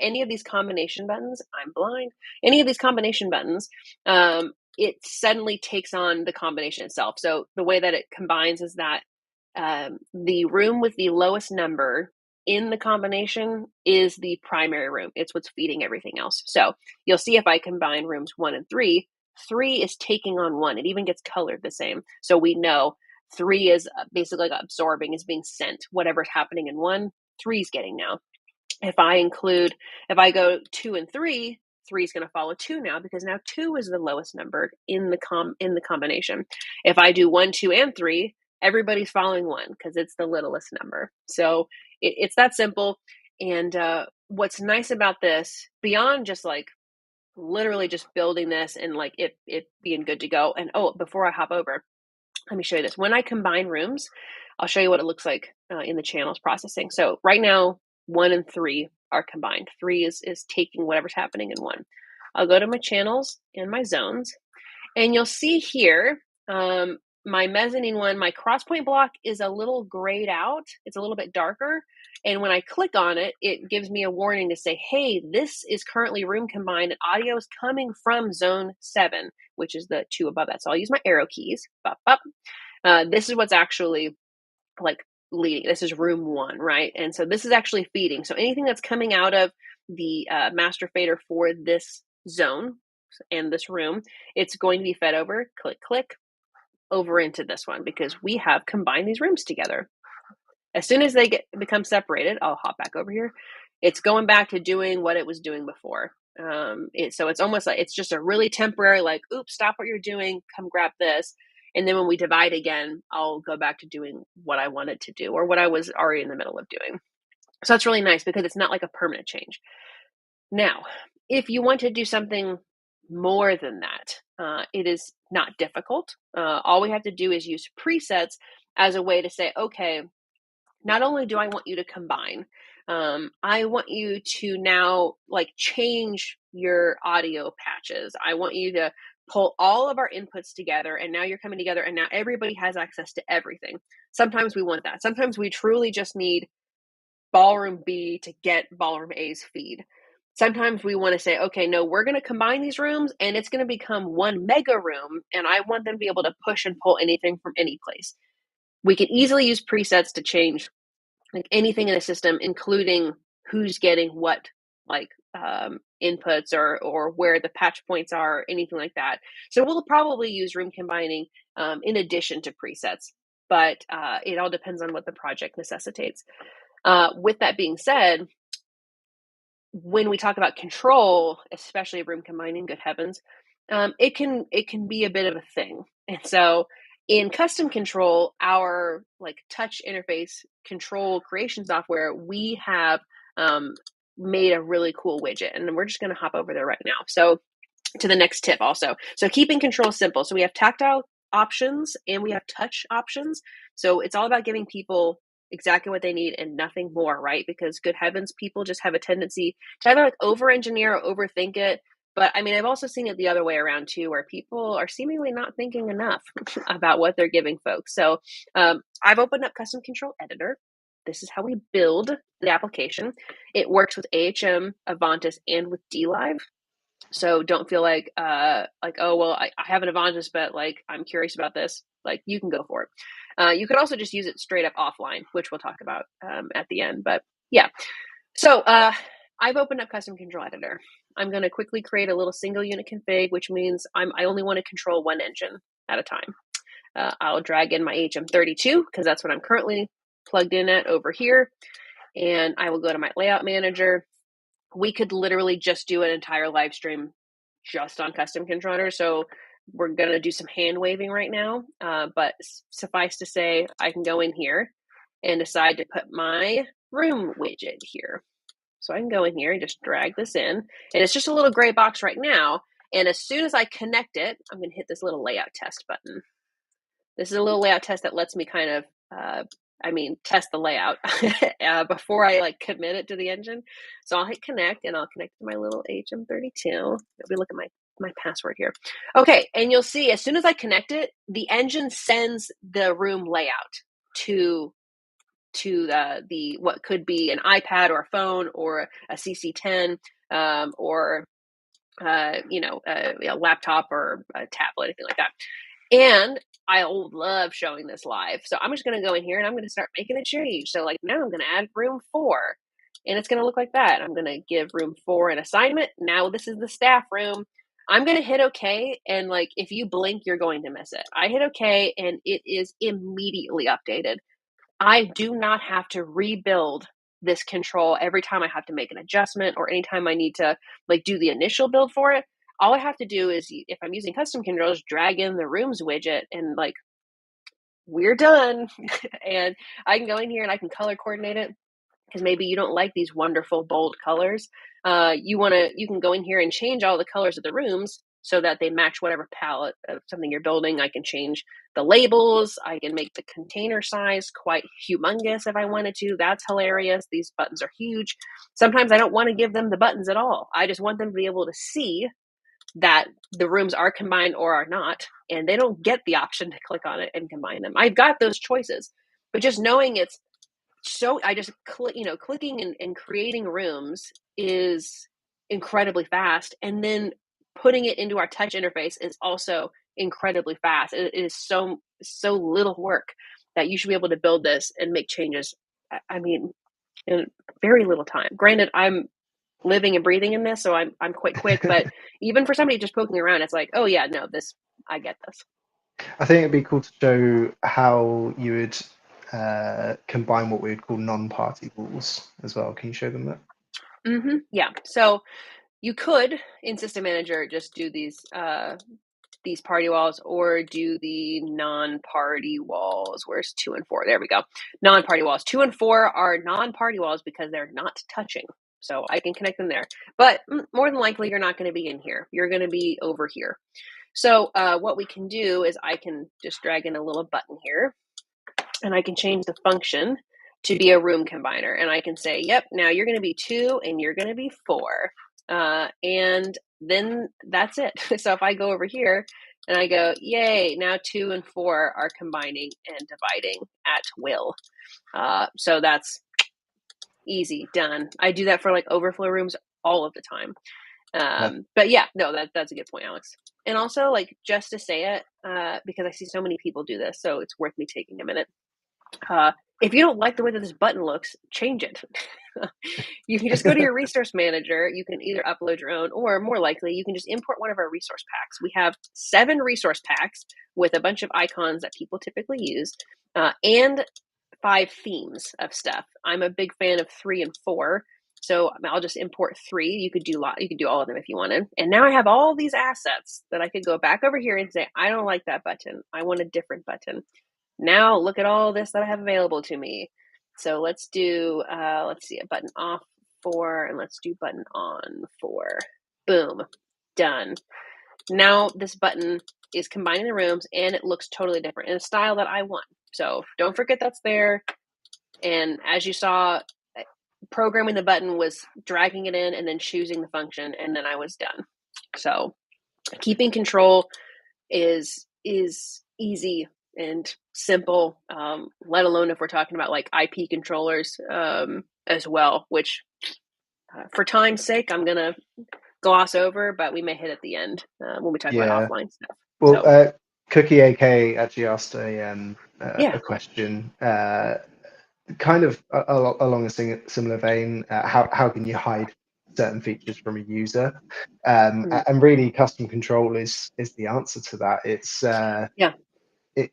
any of these combination buttons, I'm blind, any of these combination buttons, it suddenly takes on the combination itself. So the way that it combines is that the room with the lowest number in the combination is the primary room. It's what's feeding everything else. So you'll see if I combine rooms 1 and 3, 3 is taking on 1. It even gets colored the same. So we know 3 is basically like absorbing, is being sent. Whatever's happening in 1, 3 is getting now. If I go 2 and 3, 3 is going to follow 2 now, because now 2 is the lowest number in the combination. If I do 1, 2, and 3, everybody's following 1 because it's the littlest number. So it's that simple. And what's nice about this, beyond just like literally just building this and like it being good to go. And before I hop over, let me show you this. When I combine rooms, I'll show you what it looks like in the channels processing. So right now, 1 and 3 are combined. 3 is taking whatever's happening in 1. I'll go to my channels and my zones, and you'll see here my mezzanine one, my crosspoint block is a little grayed out. It's a little bit darker. And when I click on it, it gives me a warning to say, hey, this is currently room combined and audio is coming from zone 7, which is the 2 above that. So I'll use my arrow keys. Bop, bop. This is what's actually like leading. This is room 1, right? And so this is actually feeding. So anything that's coming out of the master fader for this zone and this room, it's going to be fed over, click, click, over into this one, because we have combined these rooms together. As soon as they become separated, I'll hop back over here. It's going back to doing what it was doing before. So it's almost like it's just a really temporary, like, oops, stop what you're doing, come grab this. And then when we divide again, I'll go back to doing what I wanted to do or what I was already in the middle of doing. So that's really nice because it's not like a permanent change. Now, if you want to do something more than that, it is not difficult. All we have to do is use presets as a way to say, okay, not only do I want you to combine, I want you to now like change your audio patches. I want you to pull all of our inputs together, and now you're coming together, and now everybody has access to everything. Sometimes we want that. Sometimes we truly just need ballroom B to get ballroom A's feed. Sometimes we want to say, okay, no, we're going to combine these rooms and it's going to become one mega room, and I want them to be able to push and pull anything from any place. We can easily use presets to change like anything in the system, including who's getting what, like inputs or where the patch points are, anything like that. So we'll probably use room combining in addition to presets, but it all depends on what the project necessitates. With that being said, when we talk about control, especially room combining, good heavens, it can be a bit of a thing. And so in custom control, our like touch interface control creation software, we have made a really cool widget, and we're just going to hop over there right now. So to the next tip also. So keeping control simple. So we have tactile options and we have touch options. So it's all about giving people exactly what they need and nothing more, right? Because good heavens, people just have a tendency to either like over engineer or overthink it. But I mean, I've also seen it the other way around too, where people are seemingly not thinking enough about what they're giving folks. So I've opened up Custom Control Editor. This is how we build the application. It works with AHM, Avantis, and with DLive. So don't feel like oh well, I have an Avantis, but like I'm curious about this. Like you can go for it. You could also just use it straight up offline, which we'll talk about at the end. But yeah, so I've opened up Custom Control Editor. I'm going to quickly create a little single unit config, which means I only want to control one engine at a time. I'll drag in my AHM32 because that's what I'm currently plugged in at over here. And I will go to my layout manager. We could literally just do an entire live stream just on custom controller. So we're going to do some hand waving right now. But suffice to say, I can go in here and decide to put my room widget here. So I can go in here and just drag this in. And it's just a little gray box right now. And as soon as I connect it, I'm going to hit this little layout test button. This is a little layout test that lets me kind of, test the layout before I like commit it to the engine. So I'll hit connect and I'll connect to my little HM32. Let me look at my password here. Okay, and you'll see as soon as I connect it, the engine sends the room layout to the what could be an iPad or a phone or a CC10 or a laptop or a tablet, anything like that. And I love showing this live. So I'm just going to go in here and I'm going to start making a change. So like now I'm going to add room 4 and it's going to look like that. I'm going to give room 4 an assignment. Now this is the staff room. I'm going to hit okay. And like, if you blink, you're going to miss it. I hit okay and it is immediately updated. I do not have to rebuild this control every time I have to make an adjustment or anytime I need to like do the initial build for it. All I have to do is, if I'm using custom controls, drag in the rooms widget and like we're done. And I can go in here and I can color coordinate it because maybe you don't like these wonderful bold colors. You can go in here and change all the colors of the rooms so that they match whatever palette of something you're building. I can change the labels. I can make the container size quite humongous if I wanted to. That's hilarious. These buttons are huge. Sometimes I don't want to give them the buttons at all. I just want them to be able to see that the rooms are combined or are not, and they don't get the option to click on it and combine them. I've got those choices, but just knowing it's so I just clicking and creating rooms is incredibly fast, and then putting it into our touch interface is also incredibly fast. It is so little work that you should be able to build this and make changes. I mean, in very little time. Granted, I'm living and breathing in this, so I'm quite quick. But even for somebody just poking around, it's like, oh yeah, no, this I get this. I think it'd be cool to show how you would combine what we would call non-party walls as well. Can you show them that? Mm-hmm. Yeah. So you could in System Manager just do these party walls or do the non-party walls. Where's 2 and 4? There we go. Non-party walls. 2 and 4 are non-party walls because they're not touching. So I can connect them there. But more than likely, you're not going to be in here. You're going to be over here. So what we can do is I can just drag in a little button here and I can change the function to be a room combiner. And I can say, yep, now you're going to be 2 and you're going to be 4. And then that's it. So if I go over here and I go, yay, now 2 and 4 are combining and dividing at will. So that's easy, done. I do that for like overflow rooms all of the time. But yeah, no, that's a good point, Alex. And also, like, just to say it, because I see so many people do this, so it's worth me taking a minute. If you don't like the way that this button looks, change it. You can just go to your resource manager. You can either upload your own, or more likely, you can just import one of our resource packs. We have 7 resource packs with a bunch of icons that people typically use, and 5 themes of stuff. I'm a big fan of 3 and 4. So I'll just import 3. You could do all of them if you wanted. And now I have all these assets that I could go back over here and say, I don't like that button. I want a different button. Now look at all this that I have available to me. So let's do, let's see, a button off 4, and let's do button on 4. Boom, done. Now this button is combining the rooms, and it looks totally different in a style that I want. So don't forget that's there. And as you saw, programming the button was dragging it in and then choosing the function, and then I was done. So keeping control is easy and simple, let alone if we're talking about like IP controllers as well, which for time's sake, I'm going to gloss over, but we may hit at the end when we talk about Yeah. offline stuff. Well, So, Cookie AK actually asked yeah, a question, kind of along a similar vein. How can you hide certain features from a user? And really, custom control is the answer to that. yeah,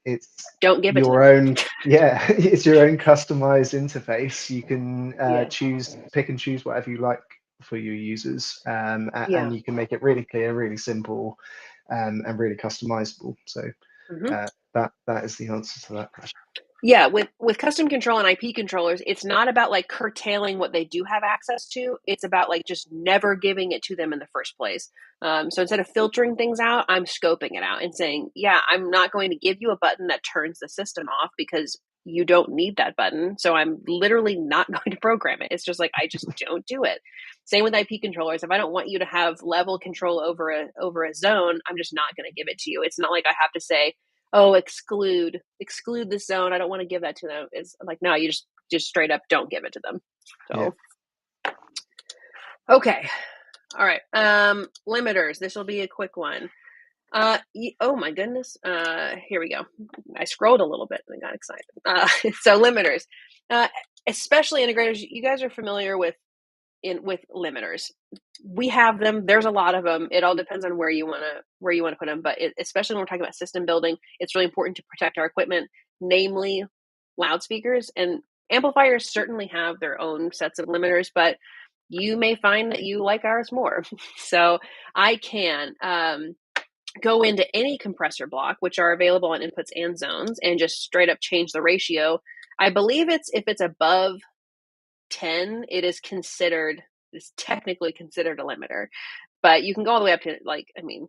It's don't give it to your them. own, yeah, it's your own customized interface. You can Yeah, pick and choose whatever you like for your users, yeah. and you can make it really clear, really simple, and really customizable. So Hmm. that is the answer to that question. Yeah, with custom control and IP controllers, it's not about like curtailing what they do have access to. It's about like just never giving it to them in the first place. So instead of filtering things out, I'm scoping it out and saying, yeah, I'm not going to give you a button that turns the system off because you don't need that button. So I'm literally not going to program it. It's just like I just don't do it. Same with IP controllers. If I don't want you to have level control over a zone, I'm just not going to give it to you. It's not like I have to say, oh, exclude this zone. I don't want to give that to them. It's like, no, you just straight up don't give it to them. Yeah. So, okay. All right. Limiters. This will be a quick one. Oh my goodness. Here we go. I scrolled a little bit and got excited. So limiters, uh, especially integrators, you guys are familiar with limiters. We have them. There's a lot of them. It all depends on where you want to put them. But especially when we're talking about system building, it's really important to protect our equipment, namely loudspeakers and amplifiers. Certainly have their own sets of limiters, but you may find that you like ours more. So I can go into any compressor block, which are available on inputs and zones, and just straight up change the ratio. I believe it's if it's above 10, it's technically considered a limiter, but you can go all the way up to like, I mean,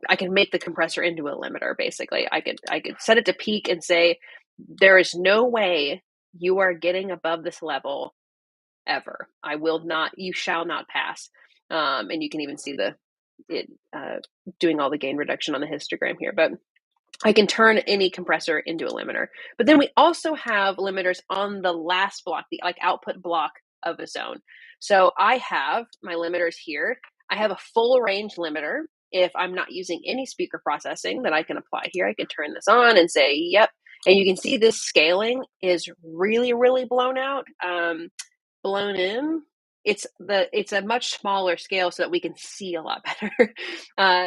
I can make the compressor into a limiter. Basically, I could set it to peak and say, there is no way you are getting above this level ever. I will not, you shall not pass. And you can even see it doing all the gain reduction on the histogram here, but I can turn any compressor into a limiter. But then we also have limiters on the last block, the like output block of a zone. So I have my limiters here. I have a full range limiter. If I'm not using any speaker processing that I can apply here, I can turn this on and say, yep. And you can see this scaling is really, really blown out, blown in. It's a much smaller scale so that we can see a lot better.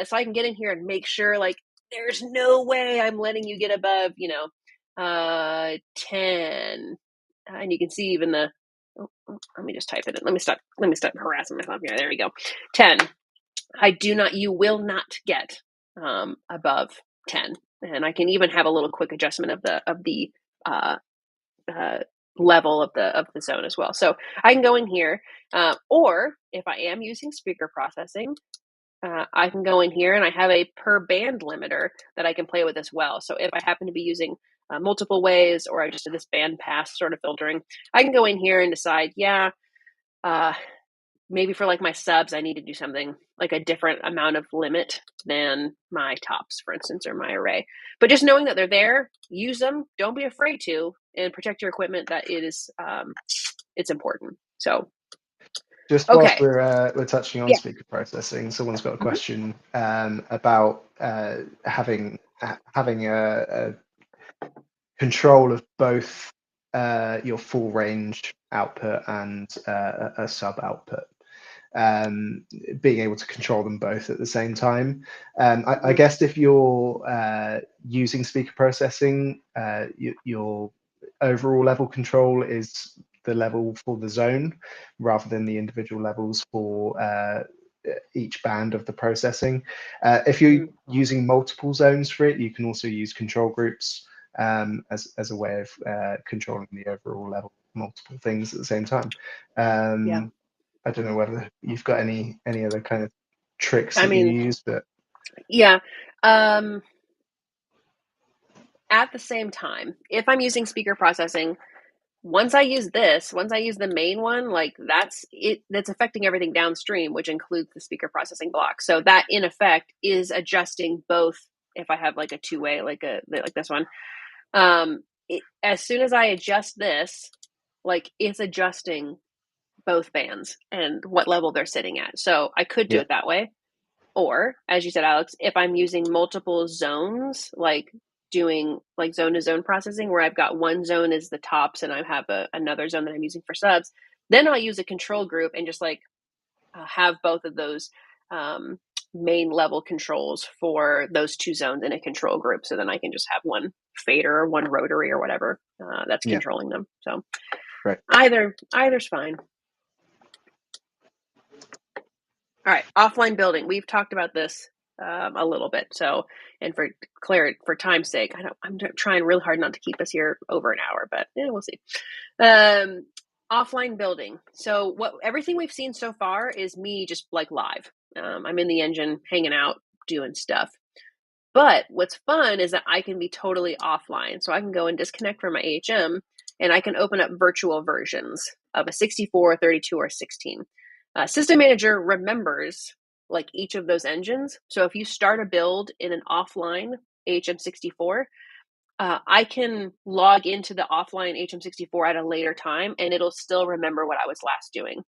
So I can get in here and make sure like there's no way I'm letting you get above, 10. And you can see even let me just type it in. Let me stop harassing myself here. There we go. 10. You will not get above 10. And I can even have a little quick adjustment of the uh, uh, level of the zone as well. So I can go in here, or if I am using speaker processing, I can go in here and I have a per band limiter that I can play with as well. So if I happen to be using multiple ways, or I just did this band pass sort of filtering, I can go in here and decide, yeah, uh, maybe for like my subs, I need to do something like a different amount of limit than my tops, for instance, or my array. But just knowing that they're there, use them. Don't be afraid to, and protect your equipment. That it is, it's important. So, Just whilst okay, we're touching on yeah. speaker processing, someone's got a Mm-hmm. question about having a control of both your full range output and a sub output, being able to control them both at the same time. I Mm-hmm. guess if you're using speaker processing, your overall level control is the level for the zone rather than the individual levels for each band of the processing. If you're Mm-hmm. using multiple zones for it, you can also use control groups as a way of controlling the overall level of multiple things at the same time. Yeah. I don't know whether you've got any other kind of tricks I that you mean, use, but yeah. Um, at the same time, if I'm using speaker processing, once I use the main one, like that's affecting everything downstream, which includes the speaker processing block. So that in effect is adjusting both. If I have like a two-way, like this one, as soon as I adjust this, like it's adjusting both bands and what level they're sitting at. So I could do Yeah. it that way. Or, as you said, Alex, if I'm using multiple zones, like doing like zone to zone processing, where I've got one zone is the tops and I have another zone that I'm using for subs, then I'll use a control group and just like have both of those main level controls for those two zones in a control group. So then I can just have one fader or one rotary or whatever that's Yeah. controlling them. So Right. either's fine. All right, offline building. We've talked about this a little bit. So, and for clarity, for time's sake, I'm trying really hard not to keep us here over an hour, but yeah, we'll see. Offline building. So, everything we've seen so far is me just like live. I'm in the engine, hanging out, doing stuff. But what's fun is that I can be totally offline. So I can go and disconnect from my AHM, and I can open up virtual versions of a 64, 32, or 16. System Manager remembers like each of those engines. So if you start a build in an offline AHM64, I can log into the offline HM64 at a later time, and it'll still remember what I was last doing.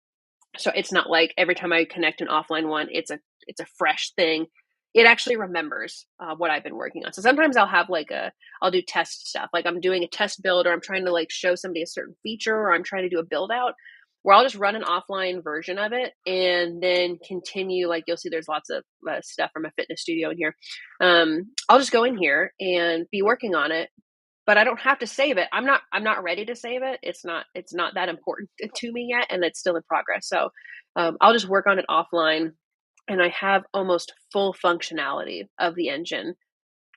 So it's not like every time I connect an offline one, it's a fresh thing. It actually remembers what I've been working on. So sometimes I'll do test stuff. Like I'm doing a test build, or I'm trying to like show somebody a certain feature, or I'm trying to do a build out where I'll just run an offline version of it and then continue. Like you'll see there's lots of stuff from a fitness studio in here. I'll just go in here and be working on it, but I don't have to save it. I'm not ready to save it. It's not that important to me yet, and it's still in progress. So I'll just work on it offline, and I have almost full functionality of the engine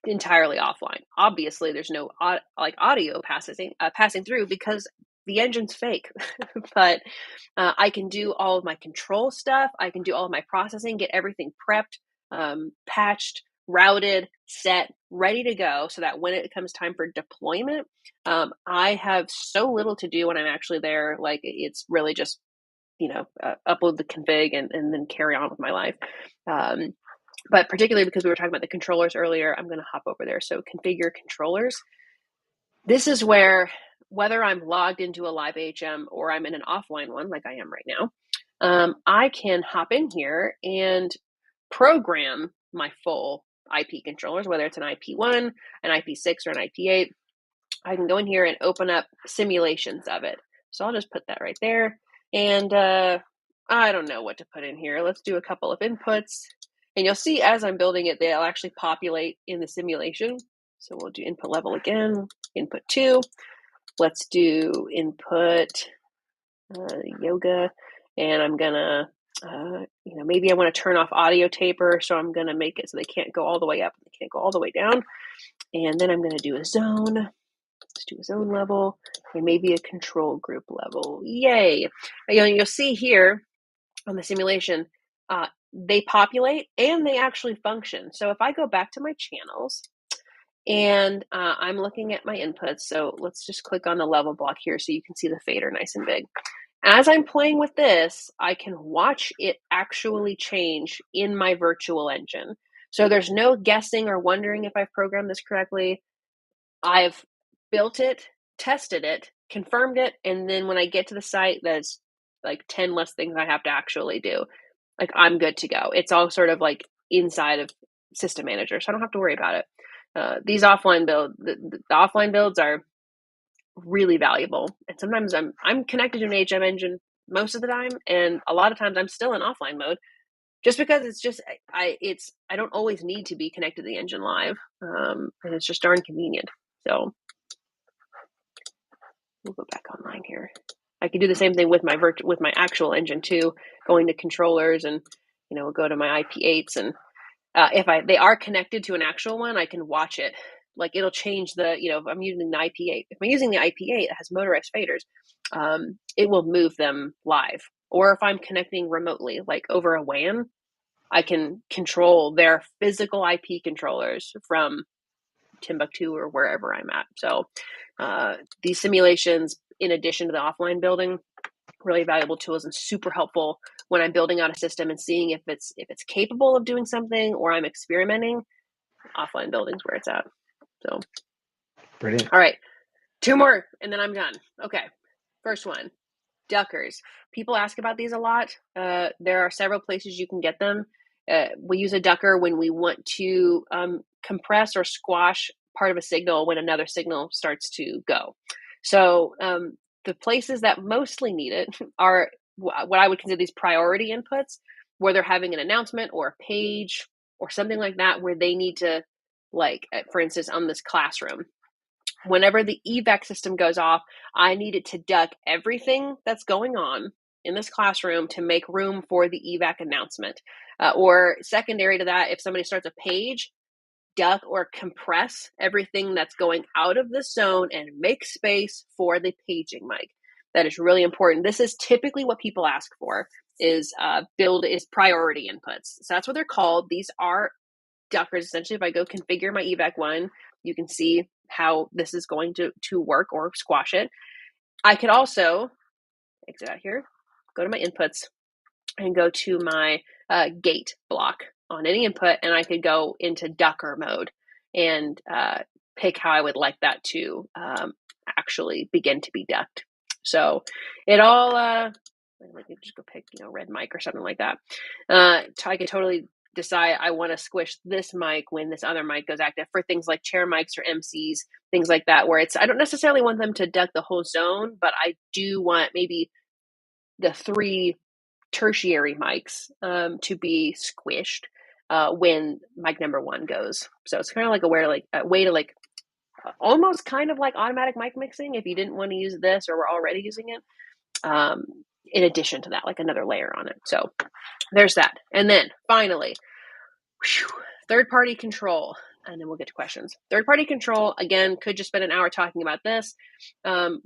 entirely offline. Obviously, there's no audio passing through because the engine's fake, but I can do all of my control stuff. I can do all of my processing, get everything prepped, patched, routed, set, ready to go, so that when it comes time for deployment, I have so little to do when I'm actually there. Like it's really just upload the config and then carry on with my life. But particularly because we were talking about the controllers earlier, I'm going to hop over there. So configure controllers. This is where, whether I'm logged into a live AHM or I'm in an offline one like I am right now, I can hop in here and program my full IP controllers, whether it's an IP1, an IP6, or an IP8. I can go in here and open up simulations of it. So I'll just put that right there. And I don't know what to put in here. Let's do a couple of inputs. And you'll see as I'm building it, they'll actually populate in the simulation. So we'll do input level again, input 2. Let's do input yoga. And I'm going to, maybe I want to turn off audio taper. So I'm going to make it so they can't go all the way up. They can't go all the way down. And then I'm going to do a zone. Let's do a zone level and maybe a control group level. Yay. You'll see here on the simulation, they populate and they actually function. So if I go back to my channels and I'm looking at my inputs, so let's just click on the level block here so you can see the fader nice and big. As I'm playing with this, I can watch it actually change in my virtual engine. So there's no guessing or wondering if I've programmed this correctly. I've built it, tested it, confirmed it, and then when I get to the site, there's like 10 less things I have to actually do. Like I'm good to go. It's all sort of like inside of System Manager, so I don't have to worry about it. These offline the offline builds are really valuable, and sometimes I'm connected to an AHM engine most of the time, and a lot of times I'm still in offline mode, just because it's just I don't always need to be connected to the engine live, and it's just darn convenient. So we'll go back online here. I can do the same thing with my actual engine too, going to controllers and we'll go to my IP8s, and if they are connected to an actual one, I can watch it. Like it'll change if I'm using the IP8. If I'm using the IP8 that has motorized faders, it will move them live. Or if I'm connecting remotely, like over a WAN, I can control their physical IP controllers from Timbuktu or wherever I'm at. So these simulations, in addition to the offline building. Really valuable tools and super helpful when I'm building out a system and seeing if it's capable of doing something or I'm experimenting. Offline building's where it's at. So, Brilliant. all right, 2 more and then I'm done. Okay, first one, duckers. People ask about these a lot. There are several places you can get them. We use a ducker when we want to compress or squash part of a signal when another signal starts to go. So the places that mostly need it are what I would consider these priority inputs, where they're having an announcement or a page or something like that, where they need to, like, for instance, on this classroom, whenever the evac system goes off, I need it to duck everything that's going on in this classroom to make room for the evac announcement. Or secondary to that, if somebody starts a page, duck or compress everything that's going out of the zone and make space for the paging mic. That is really important. This is typically what people ask for, is priority inputs. So that's what they're called. These are duckers. Essentially, if I go configure my evac 1, you can see how this is going to work or squash it. I could also exit out here, go to my inputs, and go to my gate block on any input, and I could go into ducker mode and pick how I would like that to actually begin to be ducked. So it all, I could just go pick, red mic or something like that. I could totally decide I want to squish this mic when this other mic goes active, for things like chair mics or MCs, things like that, where I don't necessarily want them to duck the whole zone, but I do want maybe the 3 tertiary mics to be squished when mic number 1 goes. So it's kind of like a way to almost kind of like automatic mic mixing if you didn't want to use this or were already using it. In addition to that, like another layer on it. So there's that. And then finally, third-party control. And then we'll get to questions. Third-party control, again, could just spend an hour talking about this.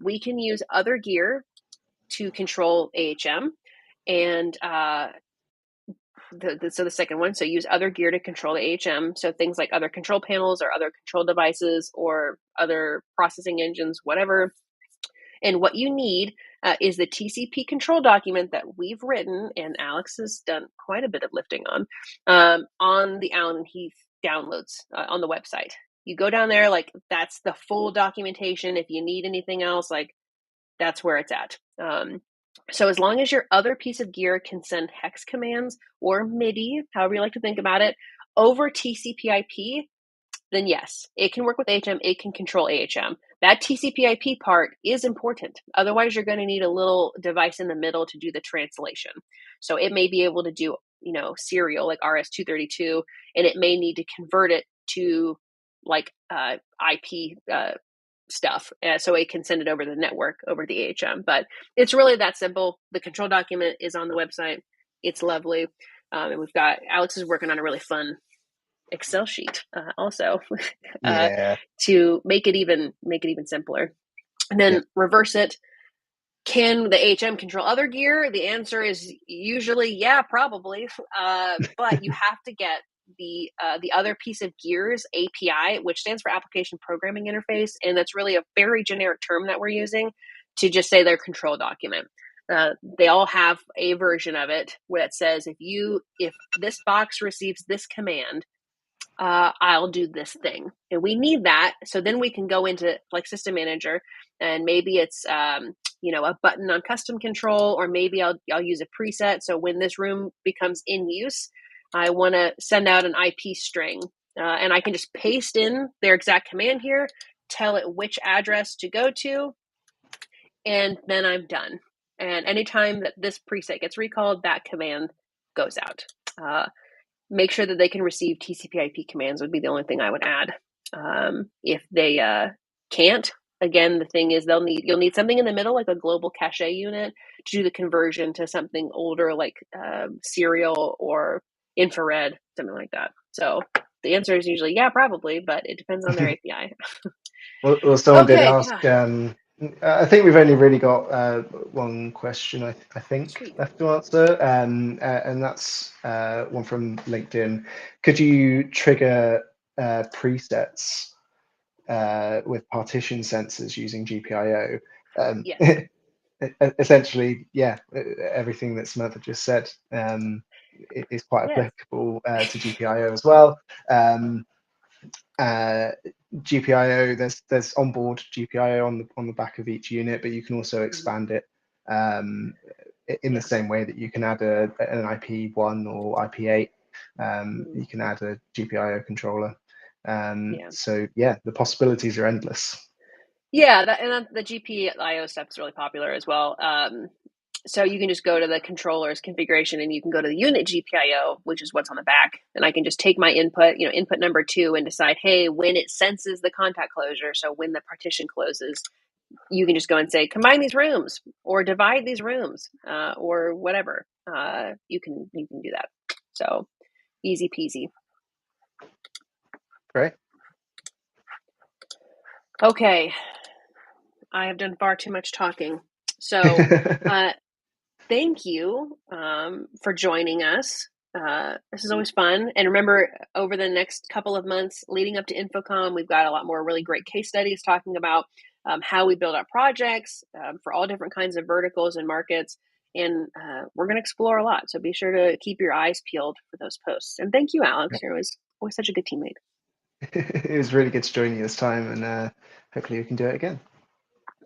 We can use other gear to control AHM. And so the second one, so use other gear to control the AHM. So things like other control panels or other control devices or other processing engines, whatever. And what you need is the TCP control document that we've written, and Alex has done quite a bit of lifting on the Allen Heath downloads on the website. You go down there, like, that's the full documentation. If you need anything else, like, that's where it's at. So as long as your other piece of gear can send hex commands or MIDI, however you like to think about it, over TCP/IP, then yes, it can work with AHM. It can control AHM. That TCP/IP part is important. Otherwise, you're going to need a little device in the middle to do the translation. So it may be able to do, serial, like RS-232, and it may need to convert it to like IP stuff, so it can send it over the network, over the AHM. But it's really that simple. The control document is on the website. It's lovely. And Alex is working on a really fun Excel sheet also to make it even simpler. And then reverse it. Can the AHM control other gear? The answer is usually yeah, probably. But you have to get the other piece of gear's API, which stands for Application Programming Interface, and that's really a very generic term that we're using to just say their control document. They all have a version of it where it says if this box receives this command, I'll do this thing. And we need that. So then we can go into like System Manager, and maybe it's, a button on custom control, or maybe I'll use a preset. So when this room becomes in use, I want to send out an IP string, and I can just paste in their exact command here, tell it which address to go to, and then I'm done. And anytime that this preset gets recalled, that command goes out. Make sure that they can receive TCP/IP commands would be the only thing I would add. If they can't, again, the thing is you'll need something in the middle, like a global cache unit, to do the conversion to something older, like serial or infrared, something like that. So the answer is usually yeah, probably, but it depends on their API. Well, someone did Okay, ask. I think we've only really got one question, I think, sweet. left to answer, and that's one from LinkedIn. Could you trigger presets with partition sensors using GPIO? Um, Yes. Essentially, yeah, everything that Samantha just said is quite Yes. applicable to GPIO as well. Um, uh, GPIO, there's onboard GPIO on the back of each unit, but you can also Mhm. expand it um, in the Yeah. same way that you can add an IP1 or IP8. Mhm. You can add a GPIO controller. Yeah. So yeah, the possibilities are endless. Yeah, the GPIO stuff is really popular as well. So you can just go to the controller's configuration and you can go to the unit GPIO, which is what's on the back. And I can just take my input, input number 2 and decide, hey, when it senses the contact closure, so when the partition closes, you can just go and say, combine these rooms or divide these rooms or whatever. You can do that. So easy peasy. Great. Okay, I have done far too much talking. So thank you for joining us. This is always fun. And remember, over the next couple of months leading up to InfoComm, we've got a lot more really great case studies talking about how we build our projects for all different kinds of verticals and markets. And we're going to explore a lot. So be sure to keep your eyes peeled for those posts. And thank you, Alex. You're always such a good teammate. It was really good to join you this time, and hopefully we can do it again.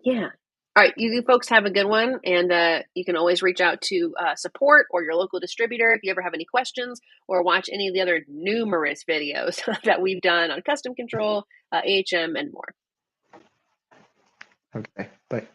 Yeah. All right, you folks have a good one, and you can always reach out to support or your local distributor if you ever have any questions, or watch any of the other numerous videos that we've done on custom control, AHM, and more. Okay, bye.